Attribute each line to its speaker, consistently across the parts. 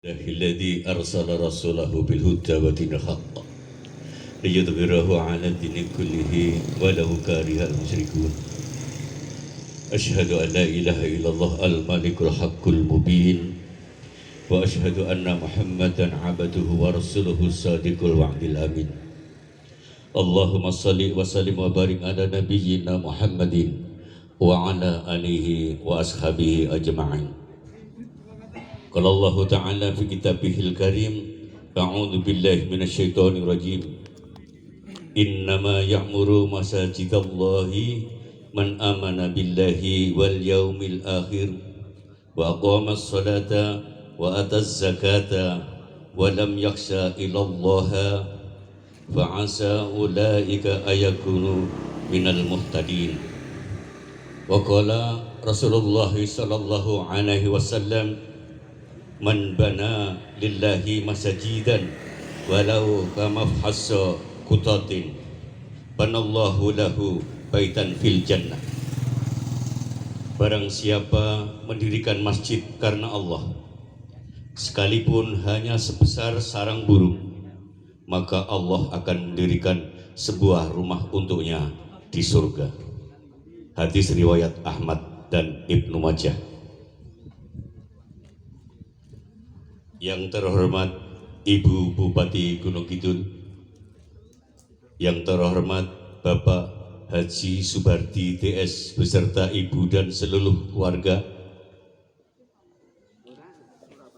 Speaker 1: الذي أرسل رسوله بالهدى ودين الحق ليظهره على الدين كله ولو كره المشركون. أشهد أن لا إله إلا الله الملك الحق المبين، وأشهد أن محمدا عبده ورسوله الصادق الوعد الأمين. اللهم صل وسلم وبارك على نبينا محمد وعلى آله وأصحابه أجمعين. قال الله تعالى في كتابه الكريم: أعوذ بالله من الشيطان الرجيم. إنما يعمر مساجد الله من آمن بالله واليوم الآخر وأقام الصلاة وآتى الزكاة ولم يخشى إلا الله فعسى أولئك أن يكونوا من المهتدين. وقال رسول الله صلى الله عليه وسلم: Man bana lillahi masajidan walau kamafhassa kutatin banallahu lahu baitan fil jannah. Barang siapa mendirikan masjid karena Allah, sekalipun hanya sebesar sarang burung, maka Allah akan mendirikan sebuah rumah untuknya di surga. Hadis riwayat Ahmad dan Ibnu Majah. Yang terhormat Ibu Bupati Gunung Kidul, yang terhormat Bapak Haji Subardi TS beserta Ibu dan seluruh keluarga,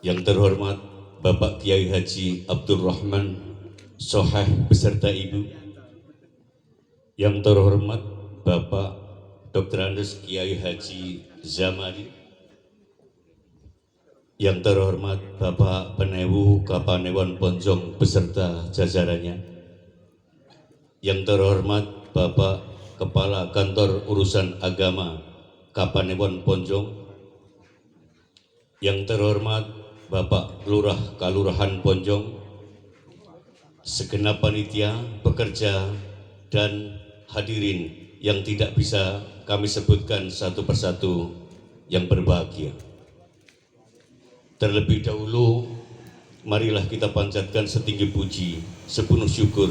Speaker 1: yang terhormat Bapak Kiai Haji Abdurrahman Soheh beserta Ibu, yang terhormat Bapak Dr. Andes Kiai Haji Zamari, yang terhormat Bapak Penewu Kapanewon Ponjong beserta jajarannya, yang terhormat Bapak Kepala Kantor Urusan Agama Kapanewon Ponjong, yang terhormat Bapak Lurah Kalurahan Ponjong, segenap panitia, pekerja, dan hadirin yang tidak bisa kami sebutkan satu persatu yang berbahagia. Terlebih dahulu, marilah kita panjatkan setinggi puji, sepenuh syukur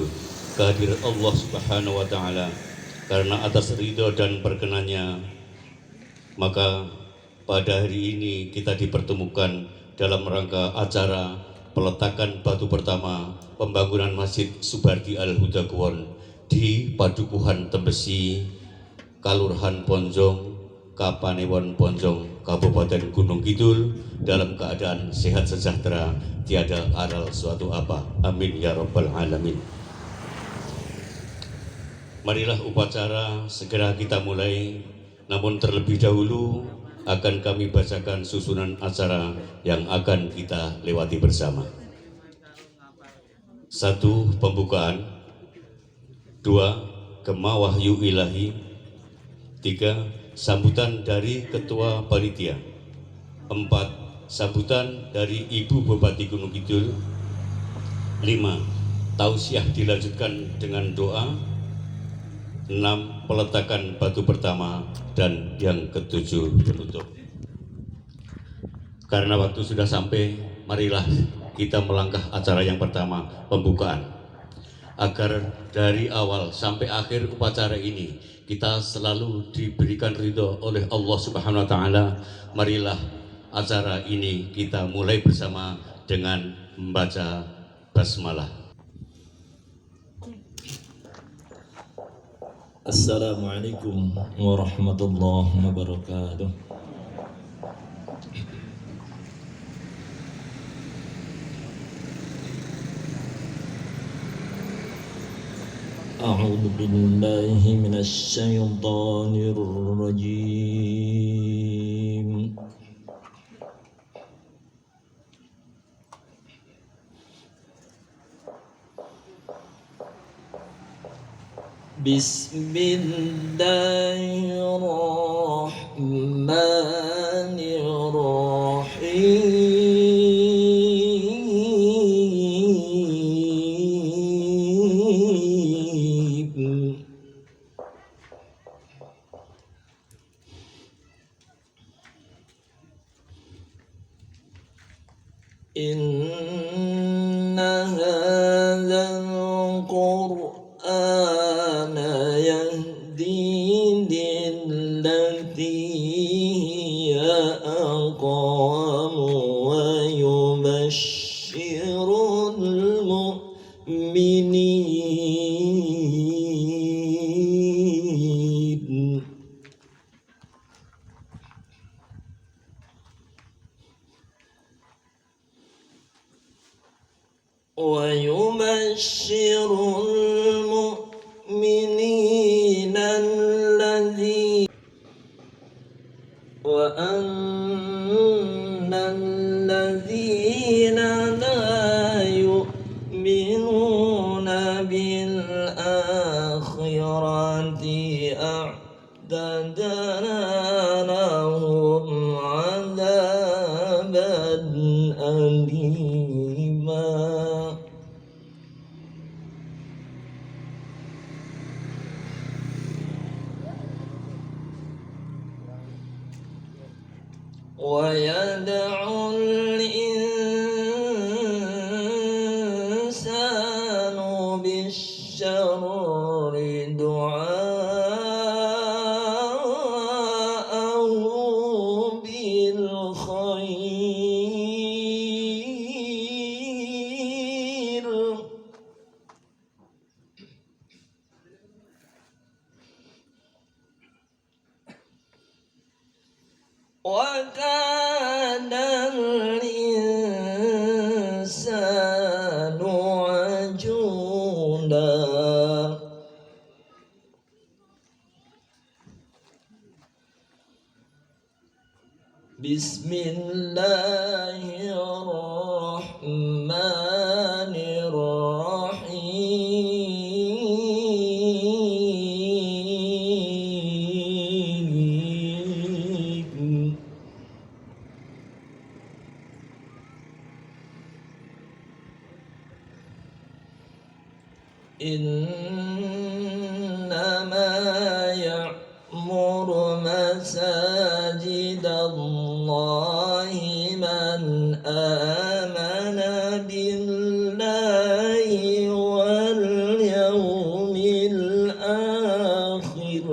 Speaker 1: kehadirat Allah Subhanahu wa Ta'ala, karena atas ridho dan perkenannya, maka pada hari ini kita dipertemukan dalam rangka acara peletakan batu pertama pembangunan Masjid Subardi Al-Huda Kuwon di Padukuhan Tembesi, Kalurahan Ponjong, Kapanewon Ponjong, Kabupaten Gunung Kidul, dalam keadaan sehat sejahtera, tiada aral suatu apa. Amin ya rabbal alamin. Marilah upacara segera kita mulai, namun terlebih dahulu akan kami bacakan susunan acara yang akan kita lewati bersama. 1. Pembukaan. 2. Gema Wahyu Ilahi. 3. Sambutan dari Ketua Panitia. 4. Sambutan dari Ibu Bupati Gunung Kidul. 5. Tausiah dilanjutkan dengan doa. 6. Peletakan batu pertama, dan yang ke-7 penutup. Karena waktu sudah sampai, marilah kita melangkah acara yang pertama, pembukaan. Agar dari awal sampai akhir upacara ini kita selalu diberikan ridho oleh Allah Subhanahu wa Ta'ala, marilah acara ini kita mulai bersama dengan membaca basmalah.
Speaker 2: Assalamualaikum warahmatullahi wabarakatuh. A'udzu billahi minasy syaithanir rajim. Bismillahirrahmanirrahim. إن هذا القرآن يهدي للتي هي أقوم ويبشر المؤمنين وأن الذين لا يؤمنون بالآخرة أعتدنا لهم عذابا أليما ويدعو الإنسان بالشر دعاءه بالخير وكان الإنسان عجولا بسم الله الرحمن الرحيم إنما يعمر مساجد الله من آمن بالله واليوم الآخر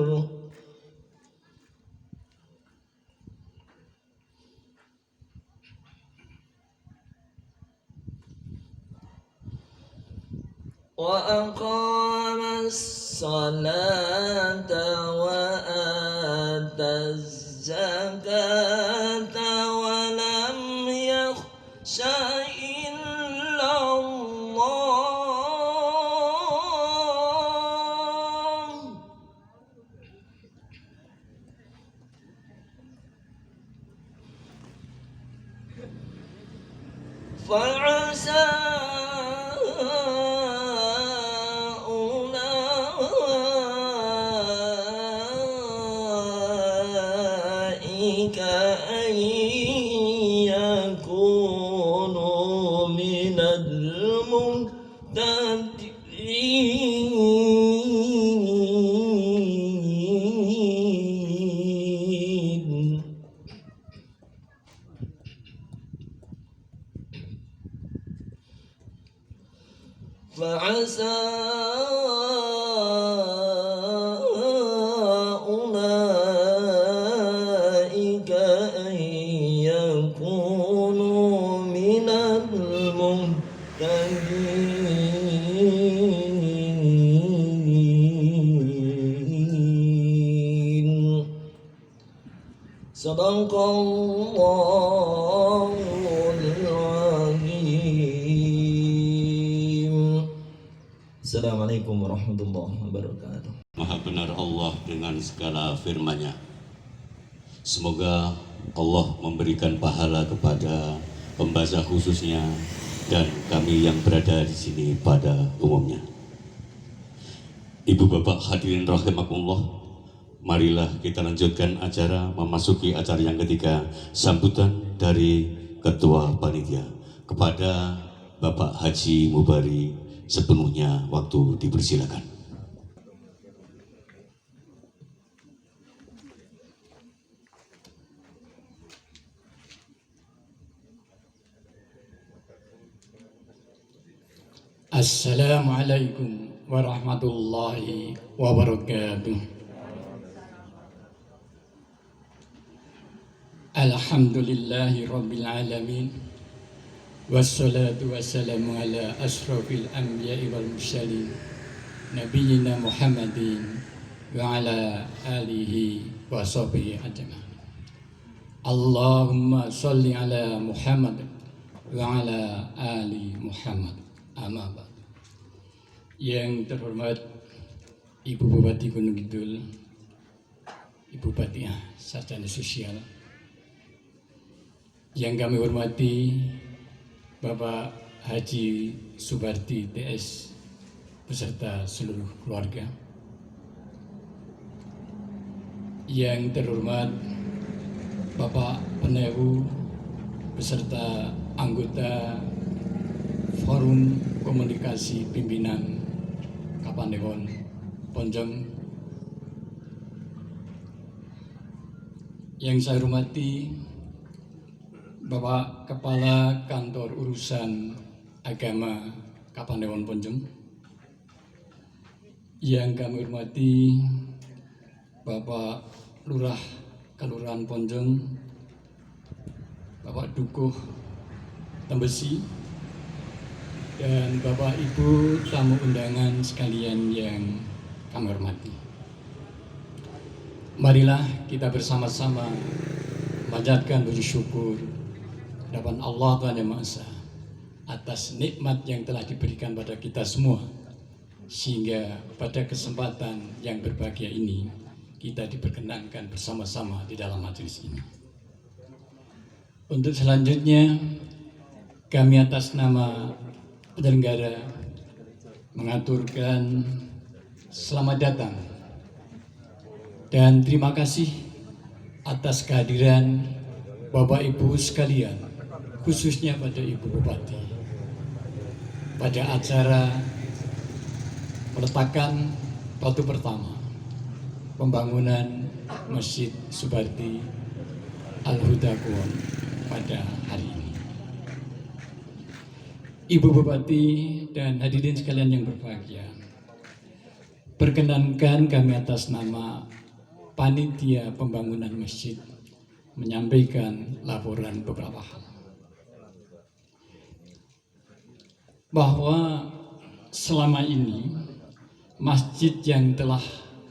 Speaker 2: وأقام الصلاة وآتى الزكاة ولم يخش إلا الله فعسى أولئك أن يكونوا من المهتدين فعسى أولئك أن يكونوا من المهتدين صدق الله العظيم. Assalamualaikum warahmatullahi wabarakatuh.
Speaker 1: Maha benar Allah dengan segala firman-Nya. Semoga Allah memberikan pahala kepada pembaca khususnya dan kami yang berada di sini pada umumnya. Ibu bapak hadirin rahimakumullah, marilah kita lanjutkan acara, memasuki acara yang ketiga, sambutan dari Ketua Panitia. Kepada Bapak Haji Mubari sepenuhnya waktu dipersilakan.
Speaker 3: Assalamualaikum warahmatullahi wabarakatuh. Alhamdulillahi rabbil alamin. Wassalatu wassalamu ala asrafil anbiya'i wal mursalin Nabiyyina Muhammadin wa ala alihi wa sahbihi ajma'in. Allahumma sholli ala Muhammad wa ala ali Muhammad. Amma ba'd. Yang terhormat Ibu Bupati Gunung Kidul, Ibu Bupati Sarjana Sosial, yang kami hormati Bapak Haji Subarti TS beserta seluruh keluarga, yang terhormat Bapak Penewu beserta anggota Forum Komunikasi Pimpinan Kapandewon Ponjong, yang saya hormati Bapak Kepala Kantor Urusan Agama Kapandewon Ponjong, yang kami hormati Bapak Lurah Kelurahan Ponjong, Bapak Dukuh Tembesi, dan Bapak Ibu tamu undangan sekalian yang kami hormati. Marilah kita bersama-sama memanjatkan puji syukur hadapan Allah Tuhan Yang Maha Esa atas nikmat yang telah diberikan pada kita semua, sehingga pada kesempatan yang berbahagia ini kita diperkenankan bersama-sama di dalam majelis ini. Untuk selanjutnya, kami atas nama penyelenggara mengaturkan selamat datang dan terima kasih atas kehadiran Bapak Ibu sekalian, khususnya pada Ibu Bupati, pada acara peletakan batu pertama pembangunan Masjid Subarti Al-Huda Kulon pada hari ini. Ibu Bupati dan hadirin sekalian yang berbahagia, perkenankan kami atas nama Panitia Pembangunan Masjid menyampaikan laporan beberapa hal. Bahwa selama ini masjid yang telah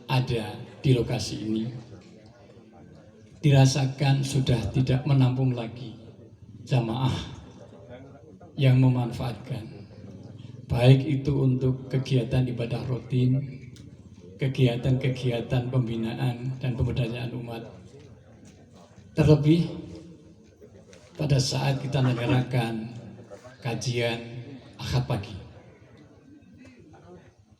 Speaker 3: ada di lokasi ini dirasakan sudah tidak menampung lagi jamaah yang memanfaatkan, baik itu untuk kegiatan ibadah rutin, kegiatan-kegiatan pembinaan dan pemberdayaan umat, terlebih pada saat kita menyelenggarakan kajian Ahad pagi,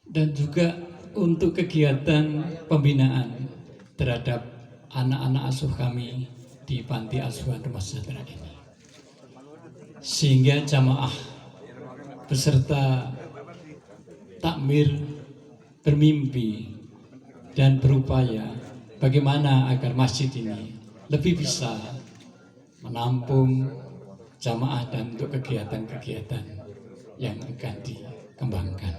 Speaker 3: dan juga untuk kegiatan pembinaan terhadap anak-anak asuh kami di Panti Asuhan Rumah Sejahtera ini, sehingga jamaah beserta takmir bermimpi dan berupaya bagaimana agar masjid ini lebih bisa menampung jamaah dan untuk kegiatan-kegiatan yang akan dikembangkan.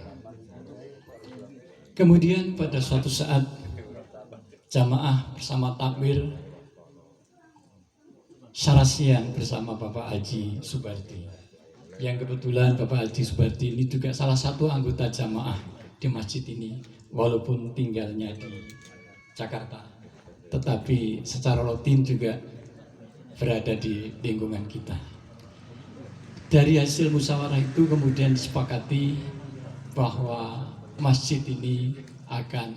Speaker 3: Kemudian pada suatu saat jamaah bersama takmir sarasian bersama Bapak Haji Subarti, yang kebetulan Bapak Haji Subarti ini juga salah satu anggota jamaah di masjid ini, walaupun tinggalnya di Jakarta, tetapi secara rutin juga berada di lingkungan kita. Dari hasil musyawarah itu kemudian disepakati bahwa masjid ini akan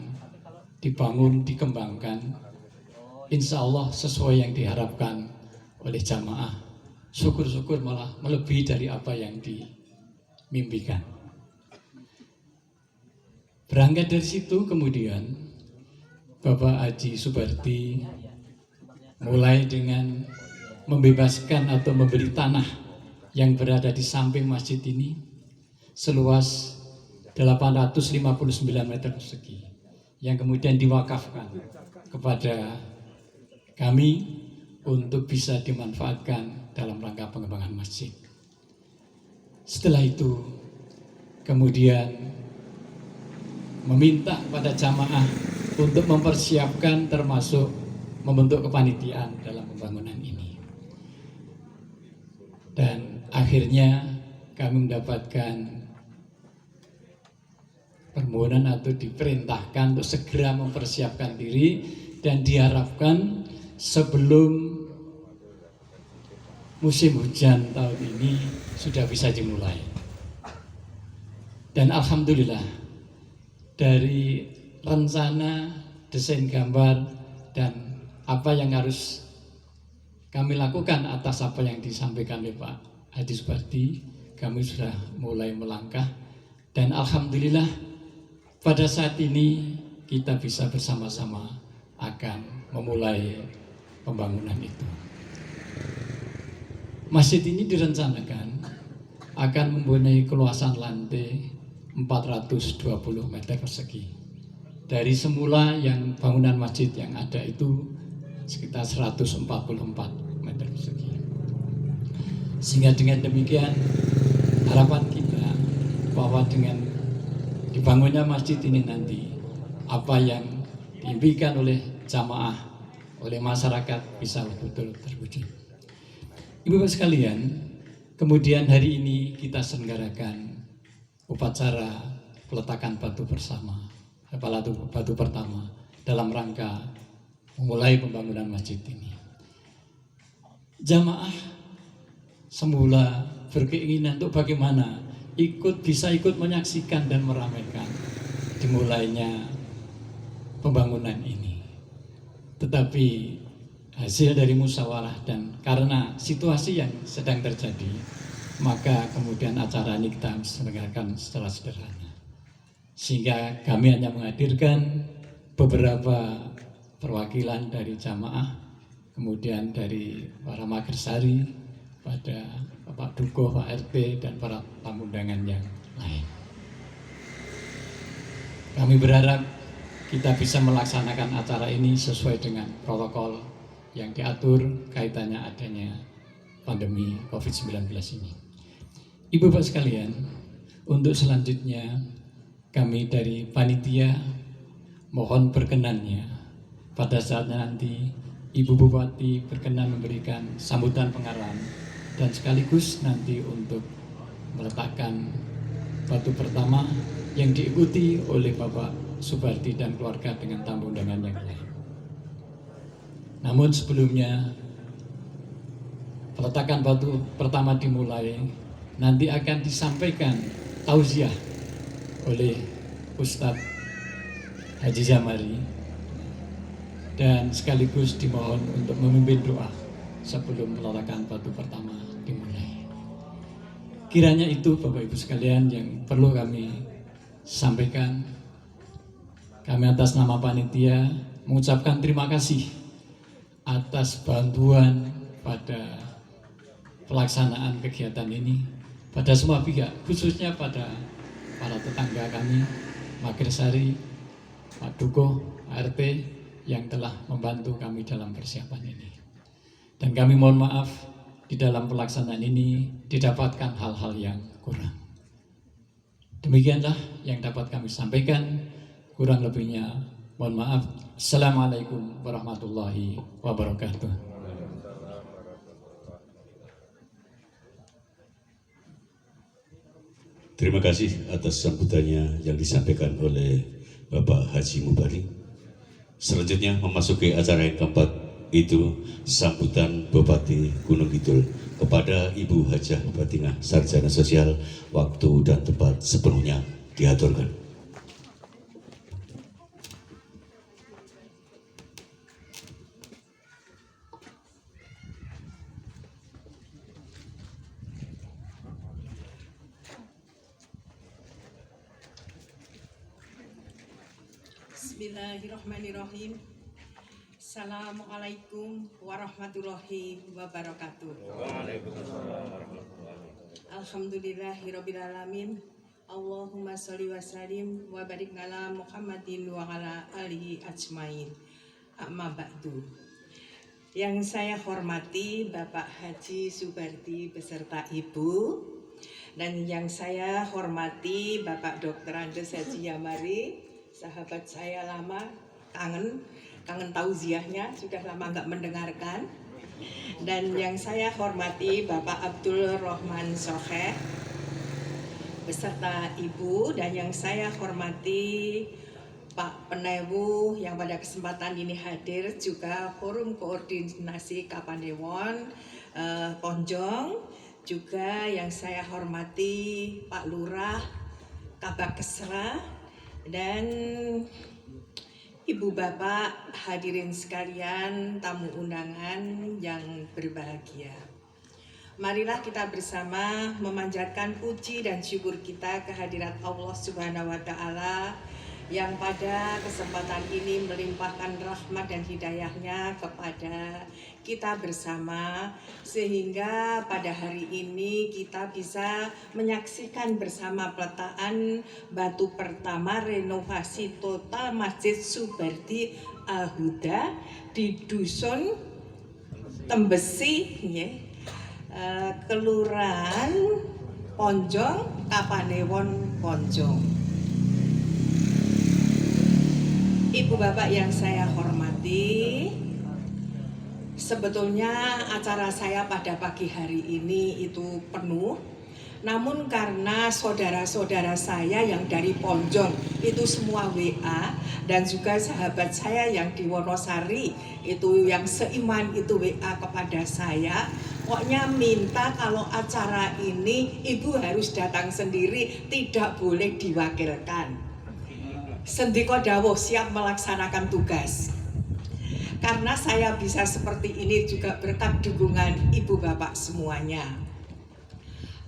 Speaker 3: dibangun, dikembangkan, insya Allah sesuai yang diharapkan oleh jamaah. Syukur-syukur malah melebihi dari apa yang dimimpikan. Berangkat dari situ kemudian Bapak Haji Subarti mulai dengan membebaskan atau membeli tanah yang berada di samping masjid ini seluas 859 meter persegi yang kemudian diwakafkan kepada kami untuk bisa dimanfaatkan dalam rangka pengembangan masjid. Setelah itu kemudian meminta pada jamaah untuk mempersiapkan termasuk membentuk kepanitiaan dalam pembangunan ini. Dan akhirnya kami mendapatkan permohonan atau diperintahkan untuk segera mempersiapkan diri dan diharapkan sebelum musim hujan tahun ini sudah bisa dimulai. Dan alhamdulillah dari rencana, desain gambar, dan apa yang harus kami lakukan atas apa yang disampaikan oleh Pak Haji Subarti, kami sudah mulai melangkah. Dan alhamdulillah pada saat ini kita bisa bersama-sama akan memulai pembangunan itu. Masjid ini direncanakan akan mempunyai keluasan lantai 420 meter persegi. Dari semula yang bangunan masjid yang ada itu sekitar 144 meter persegi. Sehingga dengan demikian harapan kita bahwa dengan dibangunnya masjid ini nanti apa yang diimpikan oleh jamaah, oleh masyarakat bisa betul-betul terwujud. Ibu-ibu sekalian, kemudian hari ini kita selenggarakan upacara peletakan batu bersama, batu pertama dalam rangka memulai pembangunan masjid ini. Jamaah semula berkeinginan untuk bagaimana bisa ikut menyaksikan dan meramaikan dimulainya pembangunan ini. Tetapi hasil dari musyawarah dan karena situasi yang sedang terjadi, maka kemudian acara ini kita selenggarakan secara sederhana. Sehingga kami hanya menghadirkan beberapa perwakilan dari jamaah, kemudian dari para magersari, pada Bapak Duko, Pak RT, dan para tamu undangan yang lain. Kami berharap kita bisa melaksanakan acara ini sesuai dengan protokol yang diatur kaitannya adanya pandemi COVID-19 ini. Ibu-ibu sekalian, untuk selanjutnya kami dari panitia mohon berkenannya pada saatnya nanti Ibu Bupati berkenan memberikan sambutan pengarahan dan sekaligus nanti untuk meletakkan batu pertama yang diikuti oleh Bapak Subarti dan keluarga dengan tamu undangan yang lain. Namun sebelumnya peletakan batu pertama dimulai, nanti akan disampaikan tausiah oleh Ustadz Haji Zamari dan sekaligus dimohon untuk memimpin doa sebelum peletakan batu pertama dimulai. Kiranya itu Bapak Ibu sekalian yang perlu kami sampaikan. Kami atas nama panitia mengucapkan terima kasih atas bantuan pada pelaksanaan kegiatan ini pada semua pihak, khususnya pada para tetangga kami, Magersari, Pak Duko, ART yang telah membantu kami dalam persiapan ini. Dan kami mohon maaf di dalam pelaksanaan ini didapatkan hal-hal yang kurang. Demikianlah yang dapat kami sampaikan, kurang lebihnya mohon maaf. Assalamualaikum warahmatullahi wabarakatuh.
Speaker 1: Terima kasih atas sambutannya yang disampaikan oleh Bapak Haji Mubari. Selanjutnya memasuki acara yang keempat, itu sambutan Bupati Gunung Kidul kepada Ibu Hajah Batinah, Sarjana Sosial. Waktu dan tempat sepenuhnya diaturkan.
Speaker 4: Bismillahirrahmanirrahim. Assalamualaikum warahmatullahi wabarakatuh. Alhamdulillahirrabbilalamin. Allahumma sholli wa sallim wa barik ala Muhammadin wa ala alihi ajmain. Amma ba'du. Yang saya hormati Bapak Haji Subarti beserta Ibu, Dan yang saya hormati Bapak Dr. Andes Haji Yamari, sahabat saya lama, kangen tauziahnya, sudah lama nggak mendengarkan. Dan yang saya hormati Bapak Abdul Rahman Soheh beserta Ibu, dan yang saya hormati Pak Penewu yang pada kesempatan ini hadir, juga Forum Koordinasi Kapanewon Ponjong, juga yang saya hormati Pak Lurah Kabak Kesra, dan Ibu Bapak hadirin sekalian, tamu undangan yang berbahagia. Marilah kita bersama memanjatkan puji dan syukur kita kehadirat Allah Subhanahu wa Ta'ala yang pada kesempatan ini melimpahkan rahmat dan hidayahnya kepada kita bersama, sehingga pada hari ini kita bisa menyaksikan bersama peletakan batu pertama renovasi total Masjid Subardi Al-Huda di Dusun Tembesi, Kelurahan Ponjong, Kapanewon Ponjong. Ibu Bapak yang saya hormati, sebetulnya acara saya pada pagi hari ini itu penuh. Namun karena saudara-saudara saya yang dari Ponjong itu semua WA, dan juga sahabat saya yang di Wonosari itu yang seiman itu WA kepada saya, pokoknya minta kalau acara ini ibu harus datang sendiri, tidak boleh diwakilkan. Sendiko dawuh siap melaksanakan tugas. Karena saya bisa seperti ini juga berkat dukungan ibu bapak semuanya.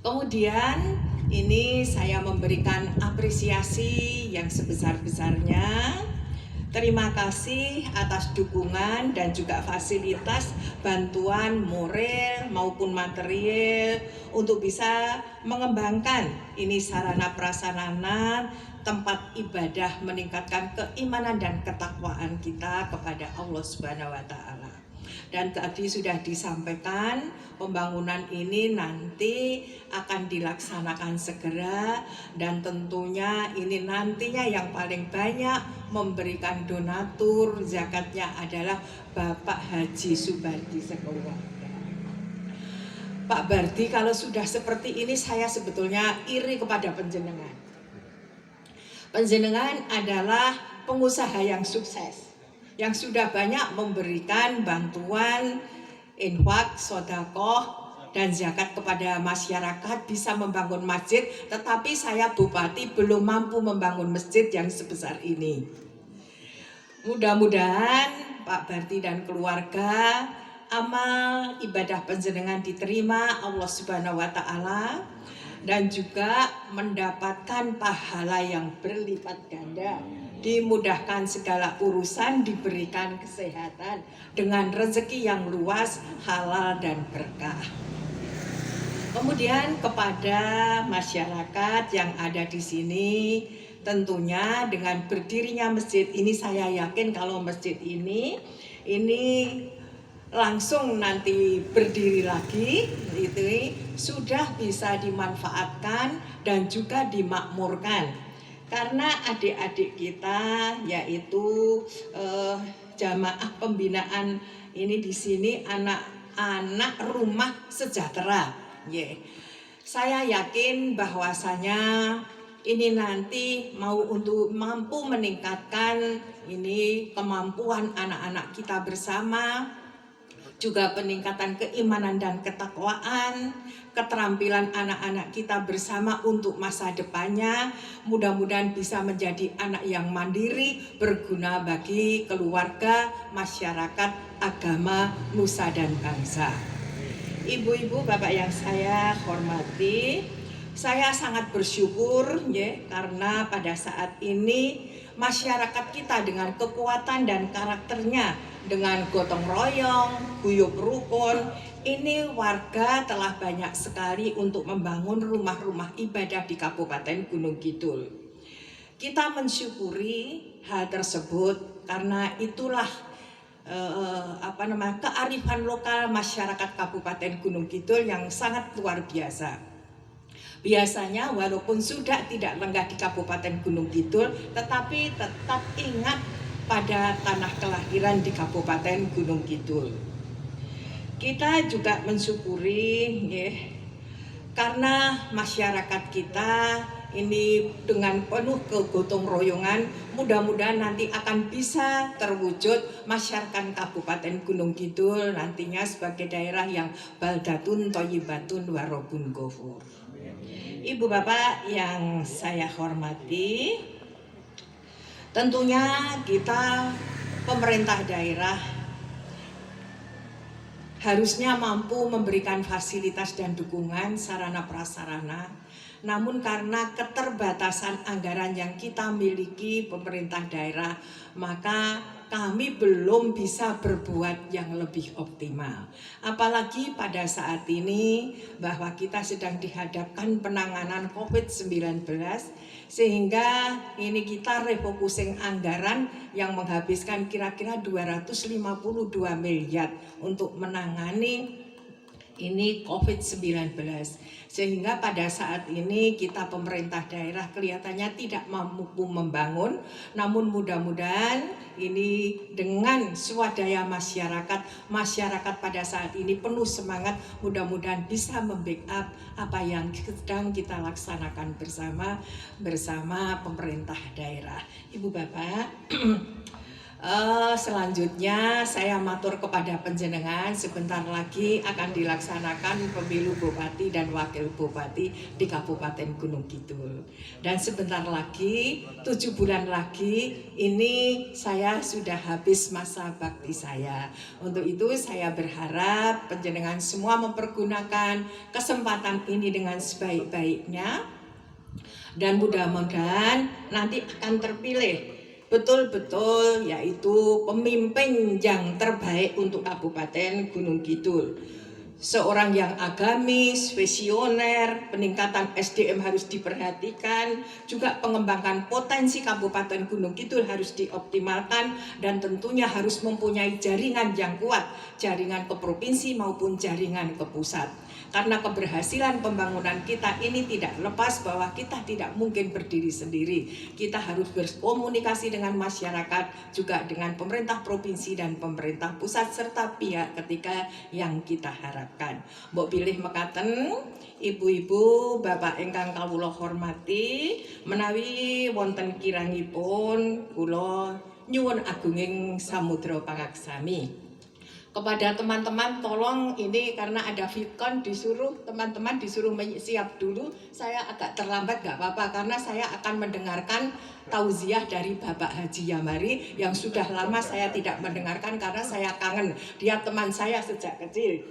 Speaker 4: Kemudian ini saya memberikan apresiasi yang sebesar-besarnya. Terima kasih atas dukungan dan juga fasilitas bantuan moral maupun material untuk bisa mengembangkan ini sarana prasarana tempat ibadah, meningkatkan keimanan dan ketakwaan kita kepada Allah Subhanahu wa Ta'ala. Dan tadi sudah disampaikan, pembangunan ini nanti akan dilaksanakan segera, dan tentunya ini nantinya yang paling banyak memberikan donatur zakatnya adalah Bapak Haji Subardi sekeluarga. Pak Bardi, kalau sudah seperti ini saya sebetulnya iri kepada panjenengan. Panjenengan adalah pengusaha yang sukses, yang sudah banyak memberikan bantuan, infak, sedekah, dan zakat kepada masyarakat, bisa membangun masjid. Tetapi saya bupati belum mampu membangun masjid yang sebesar ini. Mudah-mudahan Pak Bardi dan keluarga, amal ibadah panjenengan diterima Allah Subhanahu wa Ta'ala, dan juga mendapatkan pahala yang berlipat ganda, dimudahkan segala urusan, diberikan kesehatan dengan rezeki yang luas, halal dan berkah. Kemudian kepada masyarakat yang ada di sini, tentunya dengan berdirinya masjid ini, saya yakin kalau masjid ini langsung nanti berdiri lagi, itu sudah bisa dimanfaatkan dan juga dimakmurkan. Karena adik-adik kita, yaitu jamaah pembinaan ini di sini anak-anak rumah sejahtera. Saya yakin bahwasanya ini nanti untuk mampu meningkatkan ini kemampuan anak-anak kita bersama, juga peningkatan keimanan dan ketakwaan, keterampilan anak-anak kita bersama untuk masa depannya. Mudah-mudahan bisa menjadi anak yang mandiri, berguna bagi keluarga, masyarakat, agama, nusa dan bangsa. Ibu-ibu, bapak yang saya hormati, saya sangat bersyukur karena pada saat ini masyarakat kita dengan kekuatan dan karakternya, dengan gotong royong, guyup rukun, ini warga telah banyak sekali untuk membangun rumah-rumah ibadah di Kabupaten Gunung Kidul. Kita mensyukuri hal tersebut karena itulah kearifan lokal masyarakat Kabupaten Gunung Kidul yang sangat luar biasa. Biasanya walaupun sudah tidak lenggah di Kabupaten Gunung Kidul, tetapi tetap ingat pada tanah kelahiran di Kabupaten Gunung Kidul. Kita juga mensyukuri karena masyarakat kita ini dengan penuh kegotong royongan, mudah-mudahan nanti akan bisa terwujud masyarakat Kabupaten Gunung Kidul nantinya sebagai daerah yang baldatun thayyibatun warobun ghafur. Ibu bapak yang saya hormati, tentunya kita pemerintah daerah harusnya mampu memberikan fasilitas dan dukungan sarana prasarana. Namun karena keterbatasan anggaran yang kita miliki pemerintah daerah, maka kami belum bisa berbuat yang lebih optimal. Apalagi pada saat ini bahwa kita sedang dihadapkan penanganan COVID-19, sehingga ini kita refocusing anggaran yang menghabiskan kira-kira 252 miliar untuk menangani ini COVID-19, sehingga pada saat ini kita pemerintah daerah kelihatannya tidak mampu membangun, namun mudah-mudahan ini dengan swadaya masyarakat pada saat ini penuh semangat, mudah-mudahan bisa membackup apa yang sedang kita laksanakan bersama pemerintah daerah. Ibu bapak, selanjutnya saya matur kepada panjenengan, sebentar lagi akan dilaksanakan pemilu bupati dan wakil bupati di Kabupaten Gunung Kidul. Dan sebentar lagi, 7 bulan lagi, ini saya sudah habis masa bakti saya. Untuk itu saya berharap panjenengan semua mempergunakan kesempatan ini dengan sebaik-baiknya, dan mudah-mudahan nanti akan terpilih betul-betul yaitu pemimpin yang terbaik untuk Kabupaten Gunung Kidul. Seorang yang agamis, visioner, peningkatan SDM harus diperhatikan, juga pengembangan potensi Kabupaten Gunung Kidul harus dioptimalkan, dan tentunya harus mempunyai jaringan yang kuat, jaringan ke provinsi maupun jaringan ke pusat. Karena keberhasilan pembangunan kita ini tidak lepas bahwa kita tidak mungkin berdiri sendiri. Kita harus berkomunikasi dengan masyarakat, juga dengan pemerintah provinsi dan pemerintah pusat, serta pihak ketiga yang kita harapkan. Mbok pilih mekaten, ibu-ibu, bapak ingkang kawula hormati, menawi wonten kirangipun kula nyuwun agunging samudra pangaksami. Kepada teman-teman, tolong ini karena ada VidCon teman-teman disuruh siap dulu. Saya agak terlambat gak apa-apa karena saya akan mendengarkan tauziah dari Bapak Haji Yamari yang sudah lama saya tidak mendengarkan karena saya kangen. Dia teman saya sejak kecil.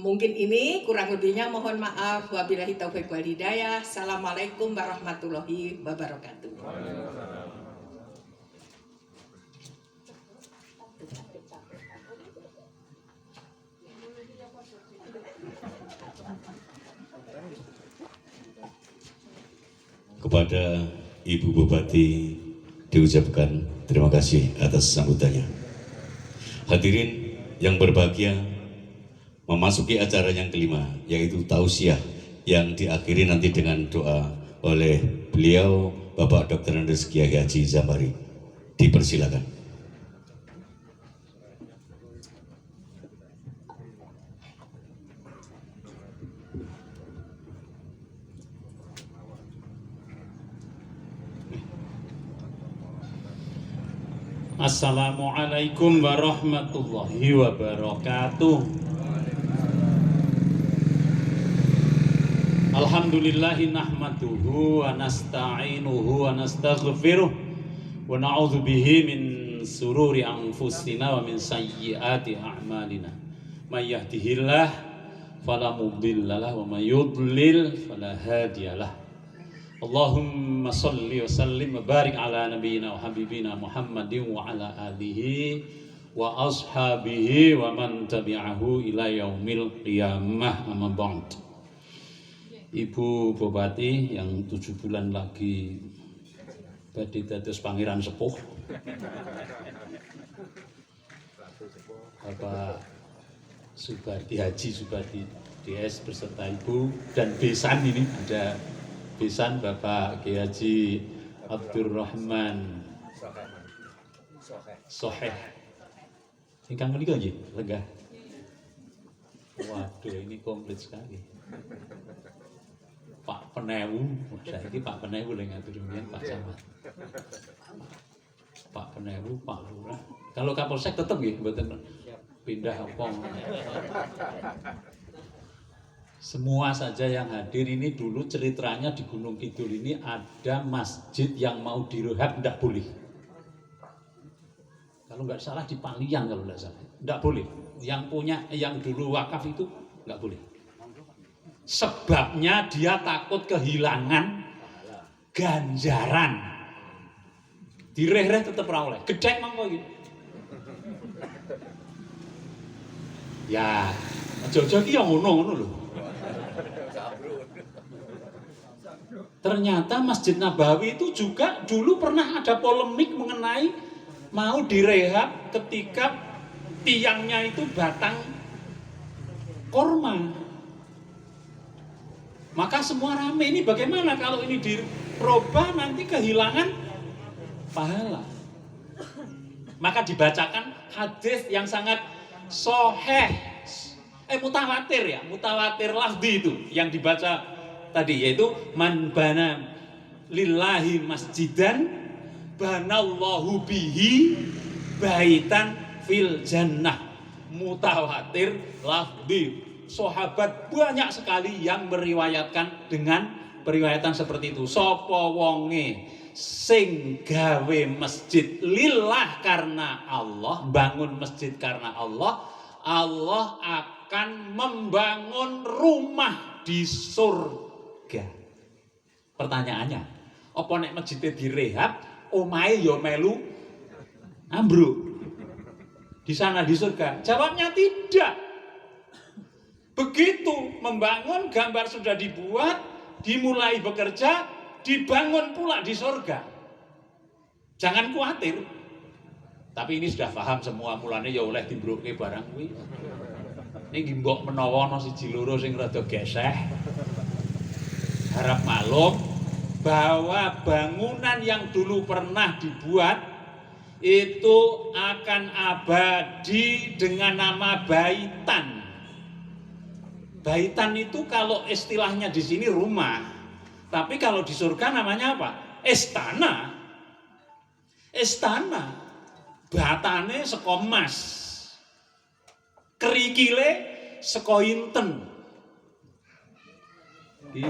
Speaker 4: Mungkin ini kurang lebihnya mohon maaf. Wabillahi taufiq wal hidayah. Assalamualaikum warahmatullahi wabarakatuh.
Speaker 1: Kepada Ibu Bupati diucapkan terima kasih atas sambutannya. Hadirin yang berbahagia, memasuki acara yang kelima, yaitu tausiah yang diakhiri nanti dengan doa oleh beliau Bapak Dr. Andes Kiai Haji Zambari. Dipersilakan.
Speaker 5: Assalamualaikum warahmatullahi wabarakatuh. Alhamdulillahi nahmaduhu wa nasta'inuhu wa nastaghfiruh wa na'udzu bihi min sururi anfusina wa min sayyiati a'malina. May yahdihillah fala mudhillalah wa may yudlil fala hadiyalah. Allahumma salli wa sallim wa barik ala nabiyyina wa habibina Muhammadin wa ala alihi wa ashabihi wa man tabi'ahu ila yaumil qiyamah, amma ba'd. Ibu Bupati yang 7 bulan lagi badhe dados pangeran sepuh, Bapak Subarti, Haji Subarti DS beserta Ibu dan besan ini ada besan Bapak Kiai Haji Abdurrahman Soheh. Ingkang menika nggih, lenggah. Waduh, ini komplit sekali. Pak Penewu, saiki Pak Penewu lagi ngatur mbiyen Pak Camat. Pak Penewu, Pak Lurah. Kalau Kapolsek tetep nggih mboten pindah apa. Semua saja yang hadir ini dulu ceritanya di Gunung Kidul ini ada masjid yang mau direhab enggak boleh. Kalau nggak salah di Palian kalau nggak salah, nggak boleh. Yang punya, yang dulu wakaf itu nggak boleh. Sebabnya dia takut kehilangan ganjaran. Direh-reh tetap ora oleh. Gedek mangko iki. Ya, aja-aja iki yang ngono lho. Ternyata Masjid Nabawi itu juga dulu pernah ada polemik mengenai mau direhab ketika tiangnya itu batang korma. Maka semua rame, ini bagaimana kalau ini dirubah nanti kehilangan pahala. Maka dibacakan hadis yang sangat soheh, mutawatir ya, mutawatir lafzi itu yang dibaca tadi, yaitu man bana lillahi masjidan banallahu bihi baitan fil jannah. Mutawatir lafzi. Sahabat banyak sekali yang meriwayatkan dengan periwayatan seperti itu. Sapa wonge sing gawe masjid lillah karena Allah, bangun masjid karena Allah, Allah akan membangun rumah di surga. Pertanyaannya, apa nek masjidnya direhab, omahe yo melu ambruk di sana di surga? Jawabnya tidak. Begitu membangun, gambar sudah dibuat, dimulai bekerja, dibangun pula di surga. Jangan khawatir. Tapi ini sudah paham semua, mulane ya oleh dimbroke barang kuwi. Ini mbok menawa ana siji loro sing rada geseh. Harap maklum bahwa bangunan yang dulu pernah dibuat itu akan abadi dengan nama baitan. Baitan itu kalau istilahnya di sini rumah, tapi kalau di surga namanya apa? Istana. Istana. Batane saka emas. Kerikile saka inten. Iki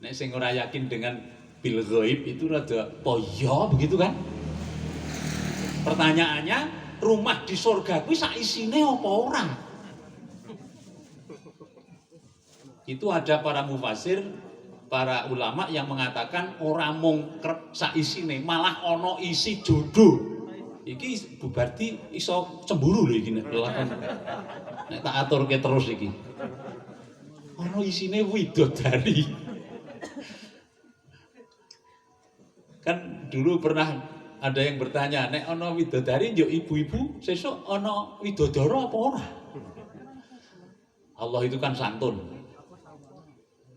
Speaker 5: nek sing ora yakin dengan bil ghaib itu rada poyo begitu kan? Pertanyaannya, rumah di surga kuwi sak isine apa ora? Itu ada para mufasir, para ulama yang mengatakan orang mung sak isine, malah ono isi jodoh. Iki Bu Barti iso cemburu lho iki nek tak aturke terus iki. Ono isine widodari. Kan dulu pernah ada yang bertanya, nek ono widodari yo ibu-ibu sesuk ono widodara apa ora? Allah itu kan santun.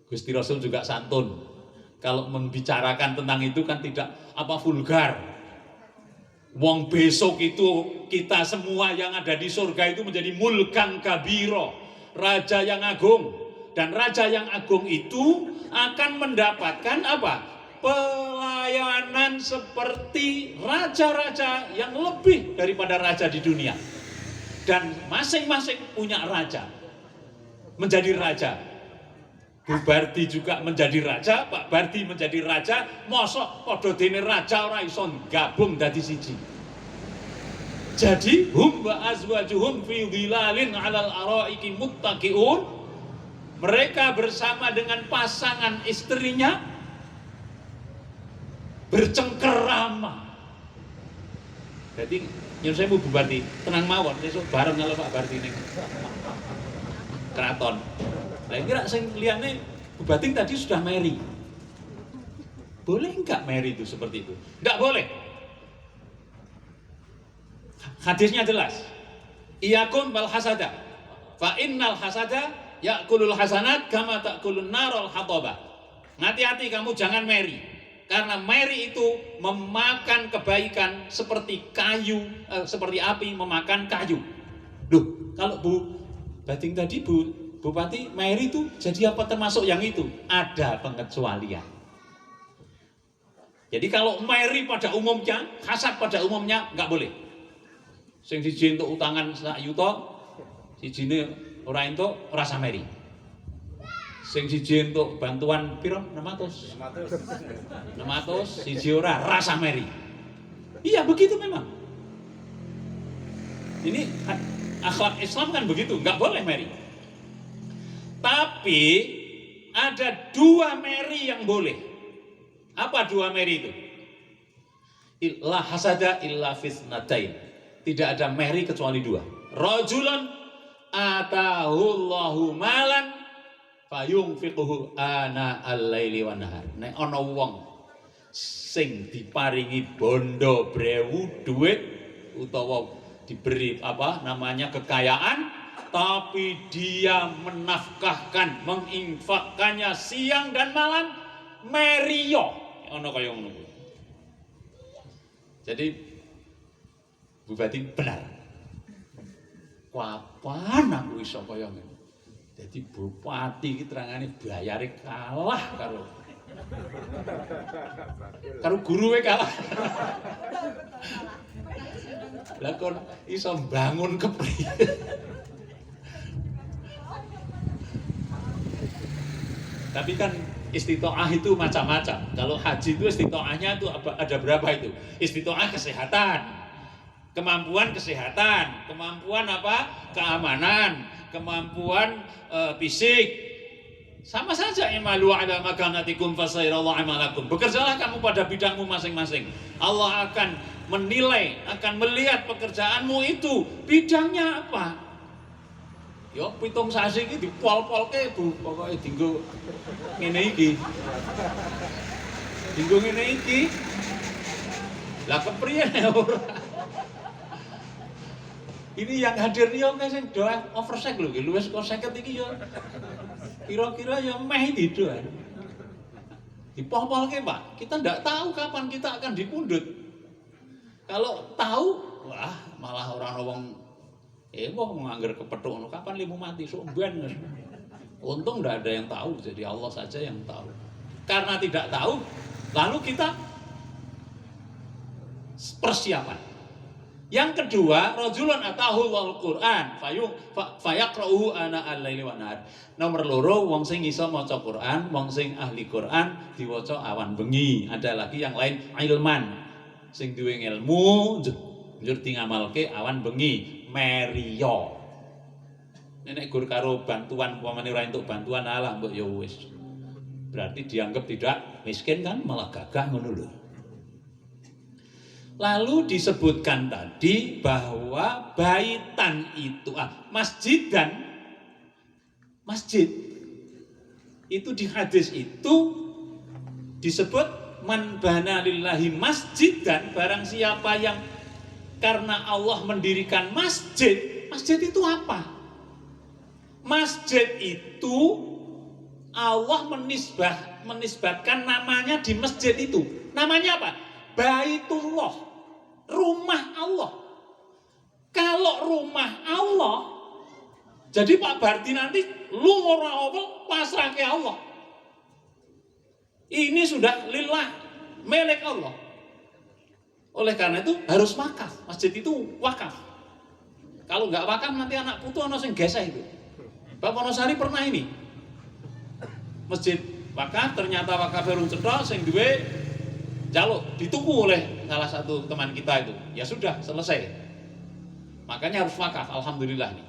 Speaker 5: Gusti Rasul juga santun. Kalau membicarakan tentang itu kan tidak apa vulgar. Wong besok itu kita semua yang ada di surga itu menjadi mulkan kabiro, raja yang agung. Dan raja yang agung itu akan mendapatkan apa? Pelayanan seperti raja-raja yang lebih daripada raja di dunia. Dan masing-masing punya raja. Menjadi raja. Bu Barti juga menjadi raja, Pak Barti menjadi raja, mosok padha dene raja ora iso gabung dadi siji. Jadi hum wa azwajuhum fi dhilalin 'alal araiki muttaqiun. Mereka bersama dengan pasangan istrinya bercengkerama. Jadi nyuwun sewu Bu Barti, tenang mawon sesuk bareng karo Pak Barti ning keraton. Lah kira sing liyane Bu Bating tadi sudah marry. Boleh enggak marry itu seperti itu? Enggak boleh. Hadisnya jelas. Iyakum bal hasada. Fa innal hasada ya'kulul hasanat kama ta'kulun narul hatabah. Hati-hati kamu jangan meri. Karena meri itu memakan kebaikan seperti kayu, seperti api memakan kayu. Duh, kalau Bu Bating tadi Bupati meri itu jadi apa termasuk yang itu? Ada pengecualian. Jadi kalau meri pada umumnya, hasad pada umumnya nggak boleh. Sing siji untuk utangan sak yuta, sijine ora entuk rasa meri. Sing siji untuk bantuan piro? 600. 600 siji ora rasa meri. Iya begitu memang. Ini akhlak Islam kan begitu, nggak boleh meri. Tapi ada 2 meri yang boleh. Apa 2 meri itu? La hasada illa fisnatain. Tidak ada meri kecuali 2. Rajulun atahullahu malan fayunfiquhu ana al-laili wan nahar. Nek ana wong sing diparingi bondo brewu duit utawa diberi kekayaan, tapi dia menafkahkan, menginfakkannya siang dan malam, meriyo ono kaya ngono. Jadi Bupati benar. Kapan aku iso kaya ngene? Jadi bupati iki terangane bayare kalah karo guruwe kalah. Lah kon iso bangun kepriye? Tapi kan istitoah itu macam-macam. Kalau haji itu istitoahnya itu ada berapa itu? Istitoah kesehatan, kemampuan kesehatan, kemampuan keamanan, kemampuan fisik. Sama saja imalu ala makanatikum fasairallahu amalakum. Bekerjalah kamu pada bidangmu masing-masing. Allah akan menilai, akan melihat pekerjaanmu itu bidangnya apa. Yo pitung sasi iki dipol-polke Bu, pokoke dinggo ngene iki. Dinggo ngene iki. Lah kepriye ora? Ini yang hadir yo sing do oversek lho, luwes kok 50 iki yo. Kira-kira ya meh itu kan. Dipol-polke Pak, kita ndak tahu kapan kita akan dipundhut. Kalau tahu, wah malah orang wong wong ngangger kepethuk kapan limu mati sok ben. Untung ndak ada yang tahu, jadi Allah saja yang tahu. Karena tidak tahu, lalu kita persiapan. Yang kedua, rajulun atahu wal Qur'an fayaqra'uhu ana al-laili wan nahar. Nomor 2, wong sing iso maca Qur'an, wong sing ahli Qur'an diwaca awan bengi. Ada lagi yang lain ilman, sing duwe ilmu njur ngamalke awan bengi, meriyo. Nek gur karo bantuan umpamane ora entuk bantuan Allah mbok ya wis. Berarti dianggap tidak miskin kan, malah gagah ngono lho. Lalu disebutkan tadi bahwa baitan itu masjid itu di hadis itu disebut man bana lillahi masjid, dan barang siapa yang karena Allah mendirikan masjid. Masjid itu apa? Masjid itu Allah menisbatkan namanya di masjid itu. Namanya apa? Baitullah, rumah Allah. Kalau rumah Allah, jadi Pak Bardi nanti lu ora apa pasrah ke Allah. Ini sudah lillah, milik Allah. Oleh karena itu harus wakaf. Masjid itu wakaf. Kalau nggak wakaf nanti anak putu ana sing geseh itu. Pak Wonosari pernah ini. Masjid wakaf, ternyata wakaf urung cetha, sing duwe jaluk dituku oleh salah satu teman kita itu. Ya sudah selesai. Makanya harus wakaf, alhamdulillah nih.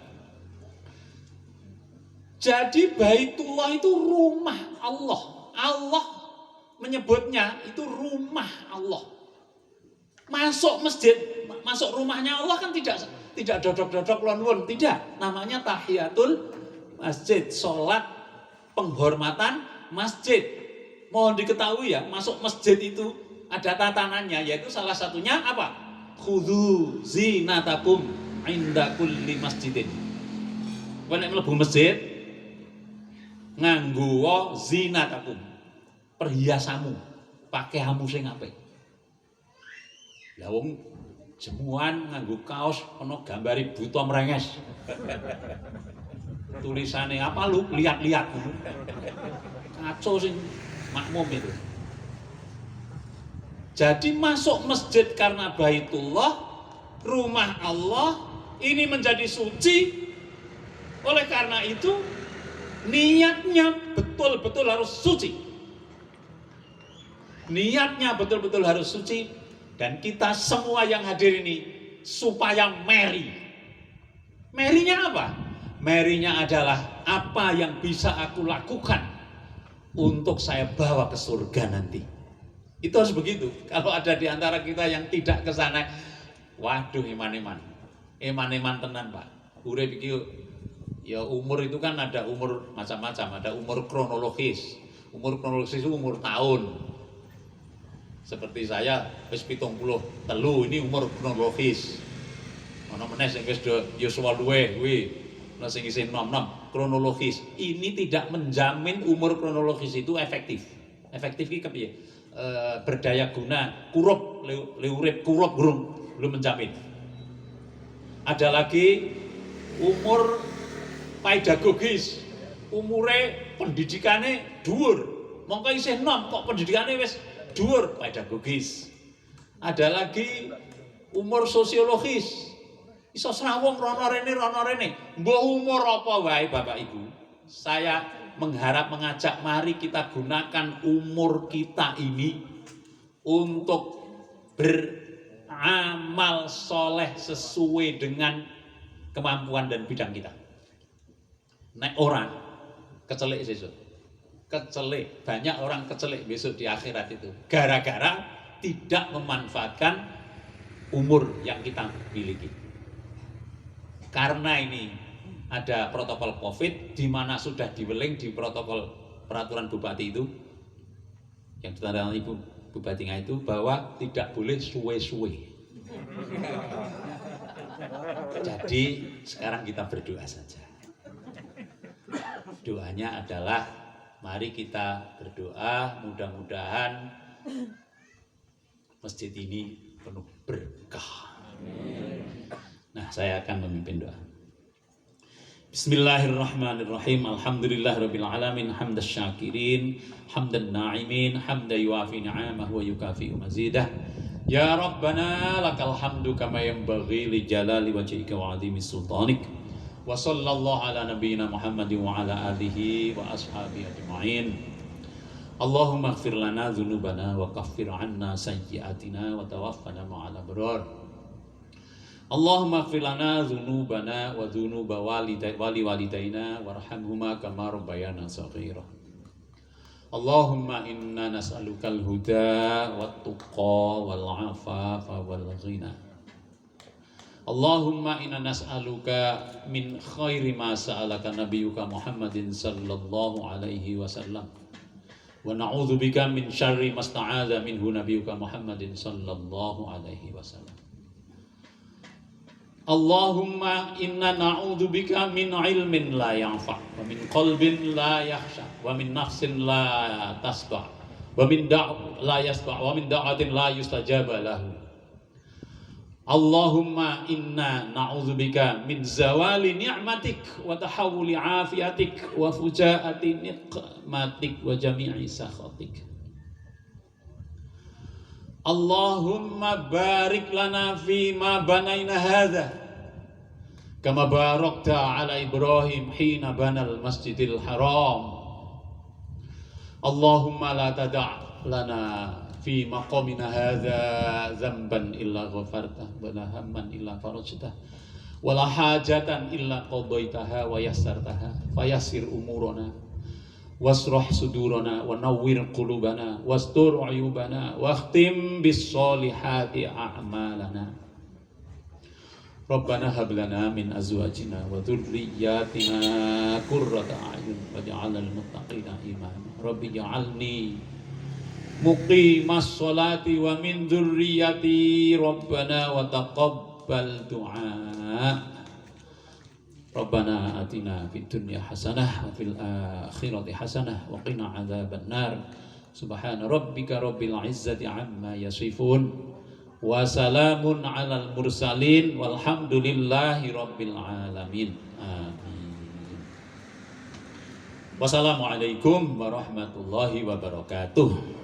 Speaker 5: Jadi Baitullah itu rumah Allah. Allah menyebutnya itu rumah Allah. Masuk masjid, masuk rumahnya Allah kan tidak dodok-dodok lon-lon, tidak. Namanya tahiyatul masjid, salat penghormatan masjid. Mohon diketahui ya, masuk masjid itu ada tatanannya, yaitu salah satunya apa? Khudhu zinatakum inda kulli masjidin. Nek mlebu masjid, nganggo zinatakum, perhiasamu, pakaianmu sing apik. Lah wong jemuan nganggo kaos ana gambari buta mrenges. Tulisane apa lu lihat-lihat. Kacau sing makmum itu. Jadi masuk masjid karena Baitullah, rumah Allah ini menjadi suci. Oleh karena itu niatnya betul-betul harus suci. Niatnya betul-betul harus suci. Dan kita semua yang hadir ini supaya merry. Merry-nya apa? Merry-nya adalah apa yang bisa aku lakukan untuk saya bawa ke surga nanti. Itu harus begitu. Kalau ada di antara kita yang tidak ke sana, waduh iman-iman. Iman-iman tenan, Pak. Urip iki ya umur itu kan ada umur macam-macam, ada umur kronologis. Umur kronologis itu umur tahun. Seperti saya wis 73, ini umur kronologis. Ana meneh sing wis yuswa luweh kuwi, ana sing isih nom-nom kronologis. Ini tidak menjamin umur kronologis itu efektif. Efektif iki kepiye? Berdaya guna, kurup urip kurup belum menjamin. Ada lagi umur pedagogis, umure pendidikane dhuwur. Mongko isih nom kok pendidikane wis dhuwur pedagogis. Ada lagi umur sosiologis. Iso srawung rono rene. Mbah umur apa wae Bapak Ibu. Saya mengajak mari kita gunakan umur kita ini untuk beramal soleh sesuai dengan kemampuan dan bidang kita. Nek orang kecelik sesuk. Kecelik, banyak orang kecelik besok di akhirat itu gara-gara tidak memanfaatkan umur yang kita miliki. Karena ini ada protokol COVID di mana sudah diweling di protokol peraturan bupati itu yang ditandatangani Ibu Bupatinya itu bahwa tidak boleh suwe-suwe. Jadi sekarang kita berdoa saja. Doanya adalah mari kita berdoa, mudah-mudahan masjid ini penuh berkah. Nah, saya akan memimpin doa. Bismillahirrahmanirrahim. Alhamdulillahirabbil alamin, hamdas syakirin, hamdan na'imin, hamda yuafi ni'amah wa yukafi'u mazidah. Ya Rabbana lakal hamdu kama yanbaghi li jalali wajhika wa 'azimi sultanik. Wa sallallahu ala nabiyyina Muhammadin wa ala alihi wa ashabihi ajma'in. Allahumma ighfir lana dhunubana wa kaffir 'anna sayyi'atina wa tawaffana ma'al abrar. Allahumma ighfir lana dhunubana wa dhunuba walidaina warhamhuma kama rabbayana shaghira. Allahumma inna nas'alukal huda wat tuqa wal 'afafa wal ghina. Allahumma inna nas'aluka min khairi ma sa'alaka nabiyyuka Muhammadin sallallahu alaihi wasallam wa na'udzubika min syarri ma sta'adza minhu nabiyyuka Muhammadin sallallahu alaihi wasallam. Allahumma inna na'udzubika min ilmin la yanfa' wa min qalbin la yakhsha wa min nafsin la tasba' wa min la yasba' wa min da'atin la yustajaba lahu. Allahumma inna na'udzubika min zawali ni'matik wa tahawuli afiatik wa fujaati niqmatik wa jami'i sakhatik. Allahumma barik lana fi ma banaina hadha kama barakta ala Ibrahim hina banal masjidil haram. Allahumma la tada' lana fi maqamina hadza dzamban illa ghafartah wa la hamman illa farajtah wa la hajatan illa qadaitaha wa yassartaha fayassir umurana wasrah sudurana wa nawwir qulubana wastur uyubana wa khtim bis solihati a'malana. Rabbana hab lana min azwajina wa dhurriyyatina qurrata a'yun waj'alnal muttaqina imama. Rabbi ij'alni muqimas sholati wa min dzurriyyati rabbana wa taqabbal du'a. Rabbana atina fid dunya hasanah wa fil akhirati hasanah wa qina adzabannar. Subhana rabbika rabbil izzati amma yasifun wa salamun alal mursalin walhamdulillahi rabbil alamin. Amin. Wassalamualaikum warahmatullahi wabarakatuh.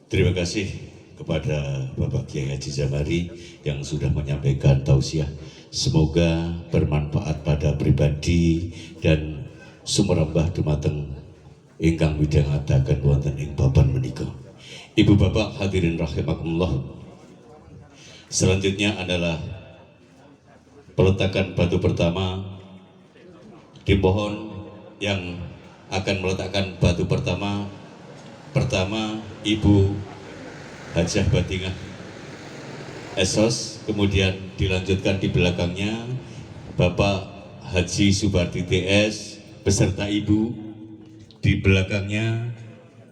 Speaker 1: Terima kasih kepada Bapak Kiai Haji Zamari yang sudah menyampaikan tausiah. Semoga bermanfaat pada pribadi dan sumrambah dumateng ingkang midhangetaken wonten ing papan menika. Ibu bapak hadirin rahimakumullah. Selanjutnya adalah peletakan batu pertama. Dimohon yang akan meletakkan batu pertama Ibu Hajah Batingah Esos, kemudian dilanjutkan di belakangnya Bapak Haji Subarti TS beserta Ibu, di belakangnya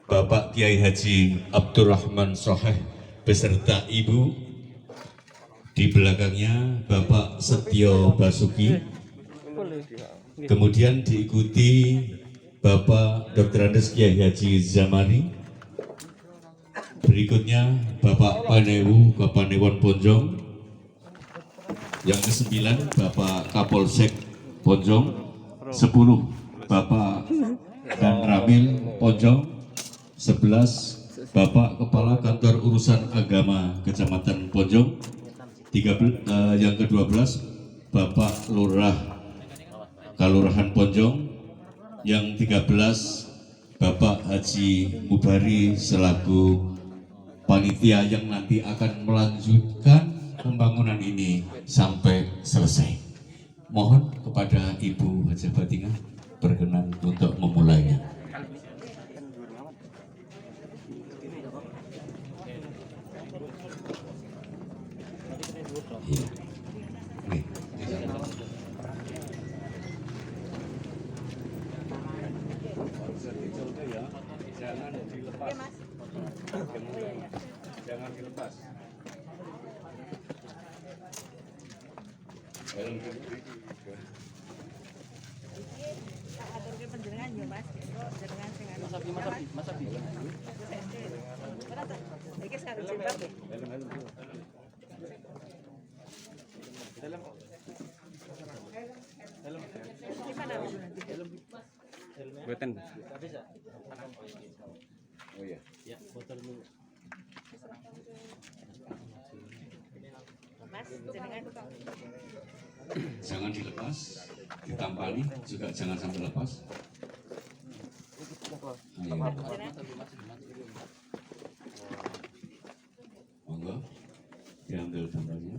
Speaker 1: Bapak Kiai Haji Abdurrahman Soheh beserta Ibu, di belakangnya Bapak Setio Basuki, kemudian diikuti Bapak Dr. Andes Kiai Haji Zamari, berikutnya Bapak Panewu Kapanewon Ponjong, yang ke-9 Bapak Kapolsek Ponjong, 10 Bapak Dan Ramil Ponjong, 11 Bapak Kepala Kantor Urusan Agama Kecamatan Ponjong, yang ke-12 Bapak Lurah Kalurahan Ponjong, yang 13 Bapak Haji Mubari selaku panitia yang nanti akan melanjutkan pembangunan ini sampai selesai. Mohon kepada Ibu Hajah Batingah berkenan untuk memulainya. Iya. Oke. Jangan dilepas. Oh iya. Ya, foto dulu. Jangan dilepas, ditampani juga jangan sampai lepas. Ayo. Monggo, diambil gambarnya.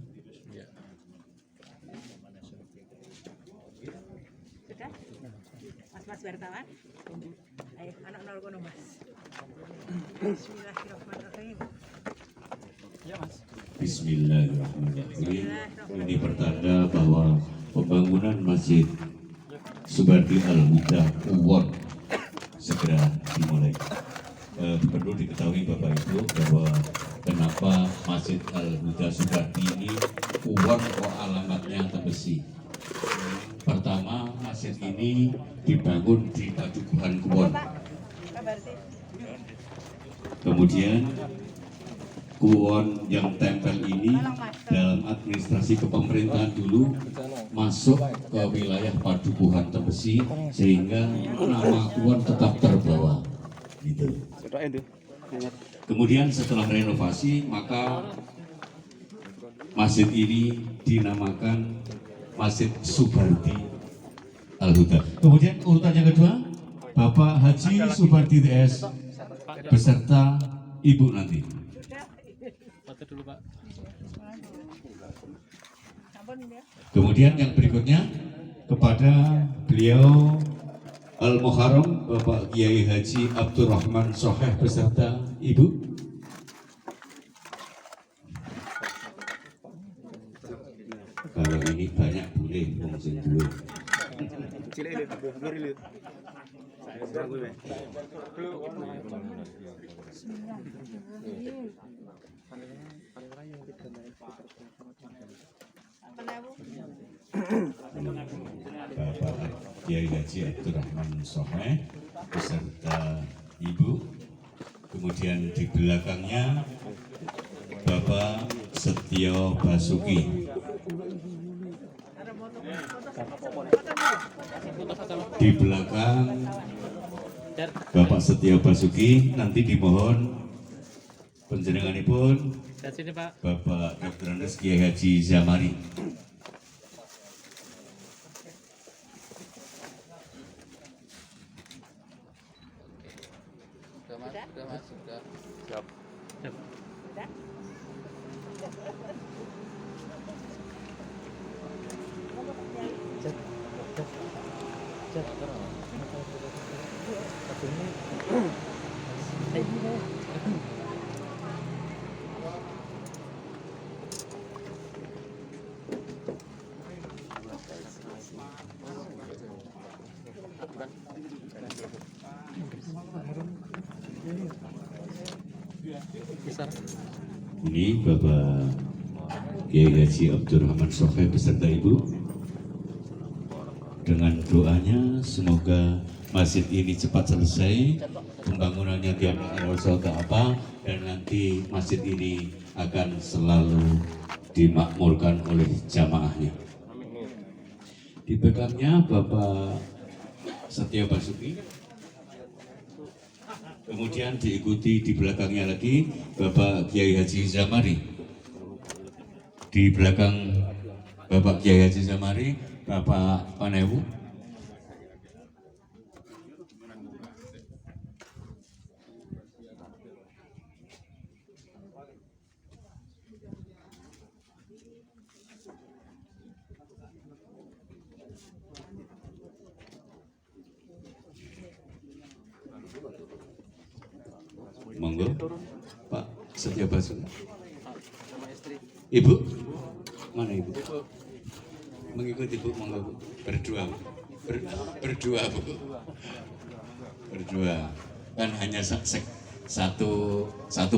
Speaker 6: Sudah? Mas wartawan? Ayo, anak nol kono mas. Bismillahirrahmanirrahim.
Speaker 5: Ya Mas.
Speaker 1: Bismillahirrahmanirrahim. Ini pertanda bahwa pembangunan Masjid Subarti Al-Huda Uwon segera dimulai. Perlu diketahui Bapak Ibu bahwa kenapa Masjid Al-Huda Subarti ini Uwon kok alamatnya Tembesi. Pertama, masjid ini dibangun di Padukuhan Kuwon. Kemudian Kuwon yang tempel ini dalam administrasi kepemerintahan dulu masuk ke wilayah Padukuhan Tembesi sehingga nama Kuwon tetap terbawa. Gitu. Kemudian setelah renovasi maka masjid ini dinamakan Masjid Subarti Al-Huda. Kemudian urutan yang kedua Bapak Haji Subarti TS beserta Ibu nanti.
Speaker 5: Foto dulu Pak.
Speaker 1: Kemudian yang berikutnya kepada beliau Al-Muharram Bapak Kiai Haji Abdurrahman Soheh beserta Ibu. Kalau ini banyak boleh langsung dulu. Bapak Kiai Haji Abdurrahman Soheh beserta Ibu. Kemudian di belakangnya Bapak Setio Basuki. Di belakang Bapak Setio Basuki nanti dimohon panjenenganipun Bapak Dr. Andes Kiai Haji Zamari. Ini Bapak Kiai Haji Abdurrahman Soheh beserta Ibu. Dengan doanya semoga masjid ini cepat selesai, pembangunannya diambil oleh apa, dan nanti masjid ini akan selalu dimakmurkan oleh jamaahnya. Di belakangnya Bapak Setio Basuki. Kemudian diikuti di belakangnya lagi Bapak Kiai Haji Zamari. Di belakang Bapak Kiai Haji Zamari, Bapak Panewu. Monggo, Pak Setio Basuki. Ibu, mana Ibu? Mengikuti Bu, monggo Bu. Berdua, berdua Bu. Berdua. Kan hanya satu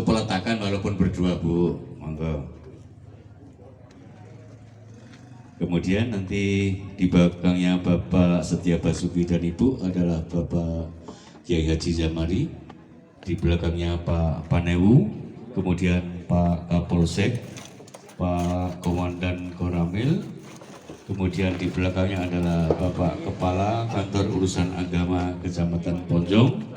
Speaker 1: peletakan walaupun berdua Bu, monggo. Kemudian nanti di belakangnya Bapak Setio Basuki dan Ibu adalah Bapak Kiai Haji Zamari. Di belakangnya Pak Panewu, kemudian Pak Kapolsek, Pak Komandan Koramil, kemudian di belakangnya adalah Bapak Kepala Kantor Urusan Agama Kecamatan Ponjong,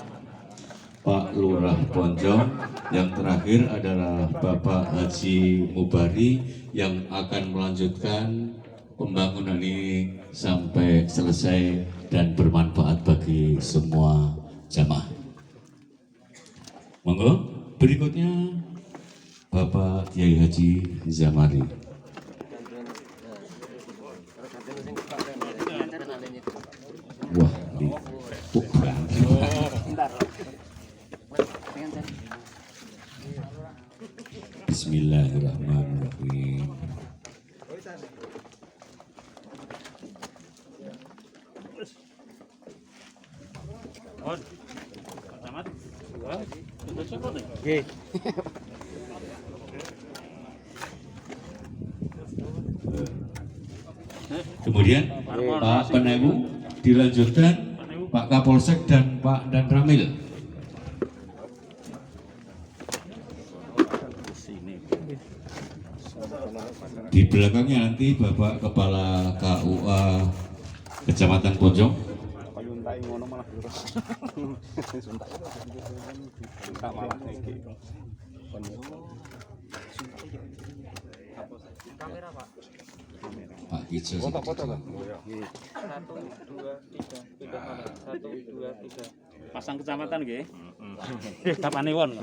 Speaker 1: Pak Lurah Ponjong, yang terakhir adalah Bapak Haji Mubari yang akan melanjutkan pembangunan ini sampai selesai dan bermanfaat bagi semua jamaah. Monggo, berikutnya Bapak Kiai Haji Zamari. Wah, Bismillahirrahmanirrahim. Kemudian Pak Panewu dilanjutkan Pak Kapolsek dan Pak Ramil. Di belakangnya nanti Bapak Kepala KUA Kecamatan Ponjong. Pak Kijo. Foto. 1, 2, 3. 1, 2, 3.
Speaker 5: Pasang kecamatan nggih. Kapane won.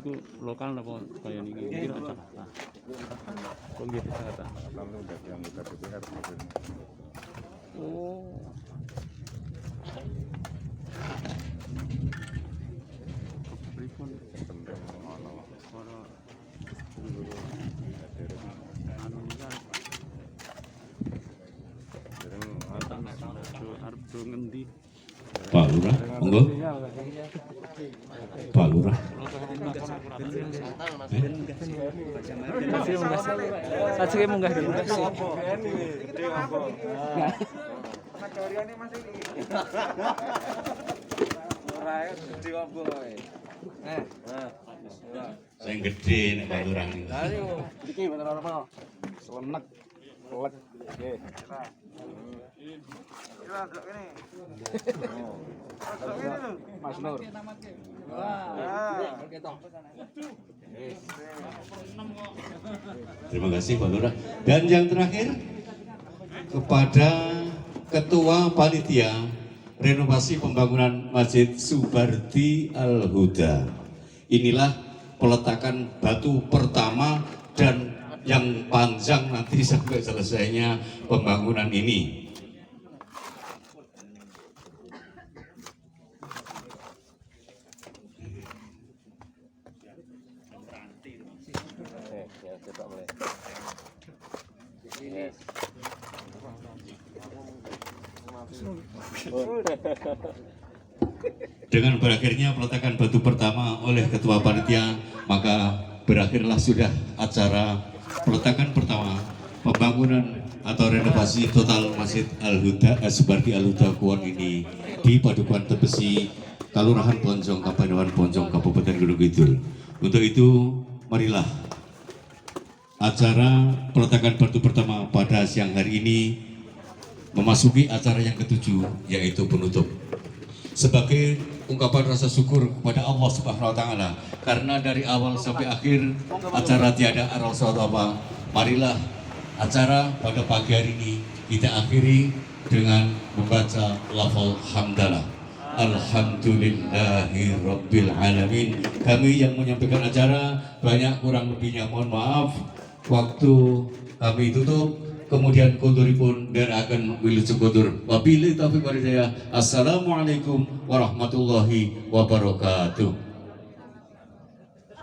Speaker 5: iku lokal apa kaya niki kira Jakarta. Kok nggih Jakarta.
Speaker 7: Kalau udah anggota DPR maksudnya.
Speaker 5: Oh. Pripun
Speaker 7: Tentang ono
Speaker 5: para
Speaker 7: anu dereng
Speaker 5: arep do ngendi?
Speaker 1: Pak Lurah, monggo. Pak Lurah.
Speaker 5: Sajake munggah dulu.
Speaker 1: Saya gede nek Pak Lurah ini.
Speaker 7: iki bener apa? Selenek. Lek. Nggih. Mas Nur.
Speaker 1: Terima kasih Pak Lurah. Dan yang terakhir kepada Ketua Panitia Renovasi Pembangunan Masjid Subardi Al-Huda. Inilah peletakan batu pertama dan yang panjang nanti sampai selesainya pembangunan ini. Dengan berakhirnya peletakan batu pertama oleh Ketua Panitia, maka berakhirlah sudah acara peletakan pertama pembangunan atau renovasi total Masjid Al-Huda Subardi Al-Huda Kuon ini di Padukuhan Tebesi, Kelurahan Ponjong, Kabupaten Ponjong, Kabupaten Gunung Kidul. Untuk itu, marilah acara peletakan batu pertama pada siang hari ini memasuki acara yang ketujuh, yaitu penutup. Sebagai ungkapan rasa syukur kepada Allah Subhanahu wa taala karena dari awal sampai akhir acara tiada aral apa. Marilah acara pada pagi hari ini kita akhiri dengan membaca lafal hamdalah. Alhamdulillahi Rabbil Alamin. Kami yang menyampaikan acara banyak kurang lebihnya mohon maaf. Waktu kami tutup, kemudian koduripun dan akan wilujeng kodur. Wabillahi taufiq walhidayah. Assalamualaikum warahmatullahi wabarakatuh.